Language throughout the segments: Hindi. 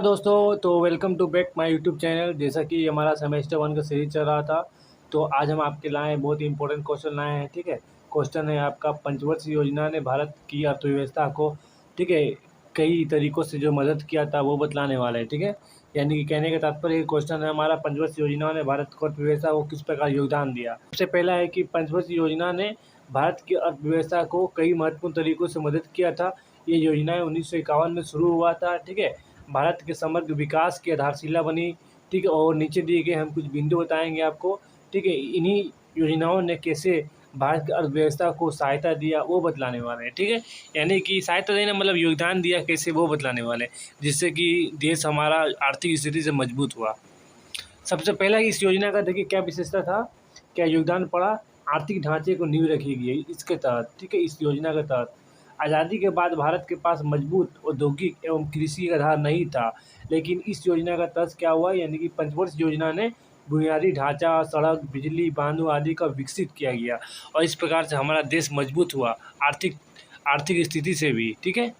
दोस्तों तो welcome to back my YouTube channel. जैसा कि हमारा सेमेस्टर 1 का सीरीज चल रहा था, तो आज हम आपके लाए हैं बहुत ही इंपॉर्टेंट क्वेश्चन लाए हैं। ठीक है, क्वेश्चन है आपका, पंचवर्षीय योजना ने भारत की अर्थव्यवस्था को, ठीक है, कई तरीकों से जो मदद किया था वो बतलाने वाला है। ठीक है, यानी कि कहने का तात्पर्य क्वेश्चन है हमारा, पंचवर्षीय योजना ने भारत को अर्थव्यवस्था को किस प्रकार योगदान दिया। सबसे पहला है कि पंचवर्षीय योजना ने भारत की अर्थव्यवस्था को कई महत्वपूर्ण तरीकों से मदद किया था। ये योजनाएं 1951 में शुरू हुआ था। ठीक है, भारत के समग्र विकास की आधारशिला बनी। ठीक है, और नीचे दिए गए हम कुछ बिंदु बताएंगे आपको। ठीक है, इन्हीं योजनाओं ने कैसे भारत की अर्थव्यवस्था को सहायता दिया वो बतलाने वाले हैं। ठीक है, यानी कि सहायता देना मतलब योगदान दिया कैसे वो बतलाने वाले हैं, जिससे कि देश हमारा आर्थिक स्थिति से मजबूत हुआ। सबसे पहला इस योजना का देखिए क्या विशेषता था, क्या योगदान पड़ा। आर्थिक ढांचे को नींव रखी गई इसके तहत। ठीक है, इस योजना के तहत आज़ादी के बाद भारत के पास मजबूत औद्योगिक एवं कृषि आधार नहीं था, लेकिन इस योजना का तहत क्या हुआ, यानी कि पंचवर्ष योजना ने बुनियादी ढांचा, सड़क, बिजली, बांधों आदि का विकसित किया गया, और इस प्रकार से हमारा देश मजबूत हुआ आर्थिक आर्थिक स्थिति से भी। ठीक है,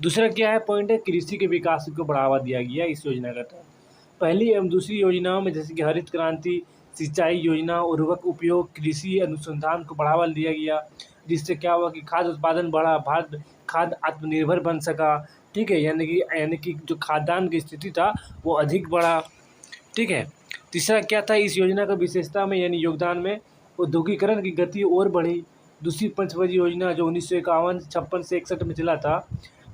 दूसरा क्या है पॉइंट है, कृषि के विकास को बढ़ावा दिया गया इस योजना का तहत। पहली एवं दूसरी योजनाओं में जैसे कि हरित क्रांति, सिंचाई योजना, उर्वरक उपयोग, कृषि अनुसंधान को बढ़ावा दिया गया, जिससे क्या हुआ कि खाद्य उत्पादन बढ़ा, भारत खाद्य आत्मनिर्भर बन सका। ठीक है, यानी कि जो खाद्यान्न की स्थिति था वो अधिक बढ़ा। ठीक है, तीसरा क्या था इस योजना का विशेषता में यानी योगदान में, औद्योगिकरण की गति और बढ़ी। दूसरी पंचवर्षीय योजना जो 1951-56 से 61 में चला था,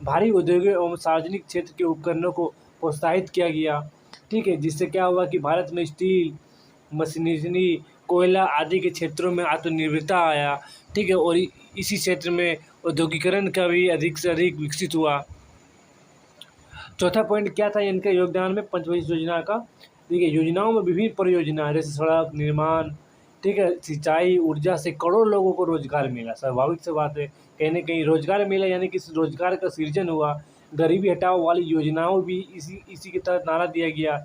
भारी औद्योगिक एवं सार्वजनिक क्षेत्र के उपकरणों को प्रोत्साहित किया गया। ठीक है, जिससे क्या हुआ कि भारत में स्टील, मशीनरी, कोयला आदि के क्षेत्रों में आत्मनिर्भरता आया। ठीक है, और इसी क्षेत्र में औद्योगिकरण का भी अधिक से अधिक विकसित हुआ। चौथा पॉइंट क्या था इनके योगदान में पंचवर्षीय योजना का, ठीक है, योजनाओं में विभिन्न परियोजना जैसे सड़क निर्माण, ठीक है, सिंचाई, ऊर्जा से करोड़ों लोगों को रोजगार मिला। स्वाभाविक से बात है, कहीं ना कहीं रोजगार मिला, यानी कि रोजगार का सृजन हुआ। गरीबी हटाओ वाली योजनाओं भी इसी के तहत नारा दिया गया।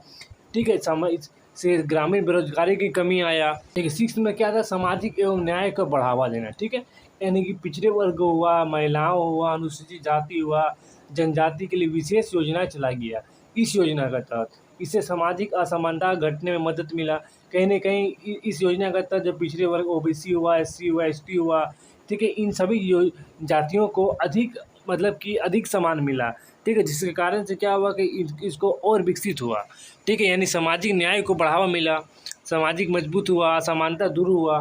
ठीक है, समय से ग्रामीण बेरोजगारी की कमी आया। ठीक है, सिक्स में क्या था, सामाजिक एवं न्याय को बढ़ावा देना। ठीक है, यानी कि पिछड़े वर्ग हुआ, महिलाओं हुआ, अनुसूचित जाति हुआ, जनजाति के लिए विशेष योजनाएं चलाई गया इस योजना का तहत। इससे सामाजिक असमानता घटने में मदद मिला। कहीं ना कहीं इस योजना का तहत जो पिछड़े वर्ग ओबीसी हुआ, एससी हुआ, एसटी हुआ, ठीक है, इन सभी जातियों को अधिक मतलब कि अधिक सम्मान मिला। ठीक है, जिसके कारण से क्या हुआ कि इसको और विकसित हुआ। ठीक है, यानी सामाजिक न्याय को बढ़ावा मिला, सामाजिक मजबूत हुआ, असमानता दूर हुआ।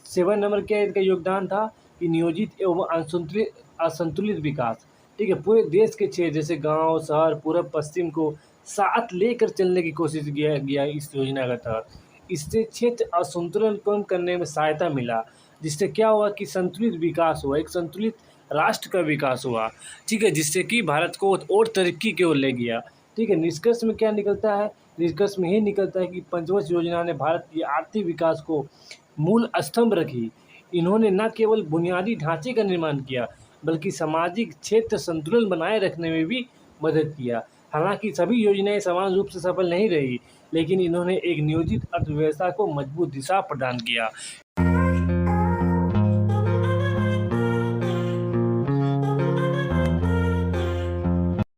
7 नंबर क्या इनका योगदान था कि नियोजित एवं असंतुलित विकास। ठीक है, पूरे देश के क्षेत्र जैसे गांव, शहर, पूर्व पश्चिम को साथ लेकर चलने की कोशिश किया गया इस योजना के तहत। इससे क्षेत्र असंतुलन कम करने में सहायता मिला, जिससे क्या हुआ कि संतुलित विकास हुआ, एक संतुलित राष्ट्र का विकास हुआ। ठीक है, जिससे कि भारत को और तरक्की की ओर ले गया। ठीक है, निष्कर्ष में क्या निकलता है, निष्कर्ष में यही निकलता है कि पंचवर्ष योजना ने भारत की आर्थिक विकास को मूल स्तंभ रखी। इन्होंने न केवल बुनियादी ढांचे का निर्माण किया, बल्कि सामाजिक क्षेत्र संतुलन बनाए रखने में भी मदद किया। हालांकि सभी योजनाएं समान रूप से सफल नहीं रही, लेकिन इन्होंने एक नियोजित अर्थव्यवस्था को मजबूत दिशा प्रदान किया।